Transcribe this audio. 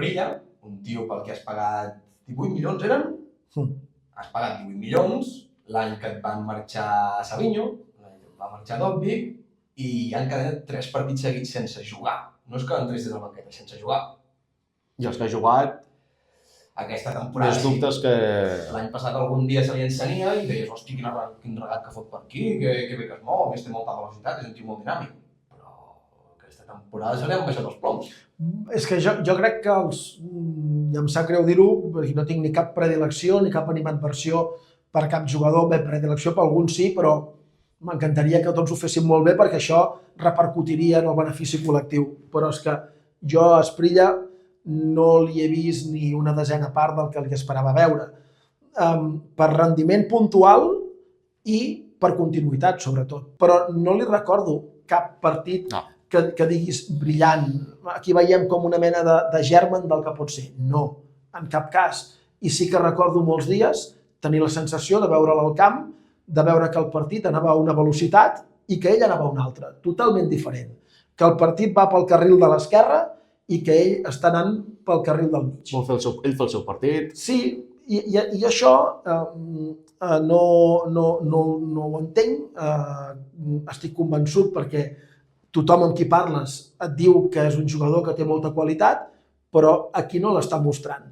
Asprilla, un tio pel que has pagat 18 milions, eren? Has pagat 18 milions l'any que et van marxar a Savinho, l'any que et va marxar Dobbik, i han quedat 3 partits seguits sense jugar. No és que entressis a la banqueta, sense jugar. I els que ha jugat... Aquesta temporada, més dubtes que... L'any passat algun dia se li encenia i deies, hosti, quin regat que fot per aquí, que bé que es mou, a més té molta velocitat, és un tio molt dinàmic. Però aquesta temporada se li han baixat els ploms. És que jo crec que ja em sap greu dir-ho, perquè no tinc ni cap predilecció ni cap animadversió per cap jugador. Bé, predilecció per alguns sí, però m'encantaria que tots ho féssim molt bé perquè això repercutiria en el benefici col·lectiu. Però és que jo a Asprilla no li he vist ni una desena part del que li esperava veure. Per rendiment puntual i per continuïtat, sobretot. Però no li recordo cap partit que diguis brillant. Aquí veiem com una mena de germen del que pot ser. No, en cap cas. I sí que recordo molts dies tenir la sensació de veure'l al camp, de veure que el partit anava a una velocitat i que ell anava a una altra, totalment diferent. Que el partit va pel carril de l'esquerra i que ell està anant pel carril del mig. Ell fa el seu partit. Sí, i això no ho entenc. Estic convençut perquè tothom amb qui parles et diu que és un jugador que té molta qualitat, però aquí no l'està mostrant.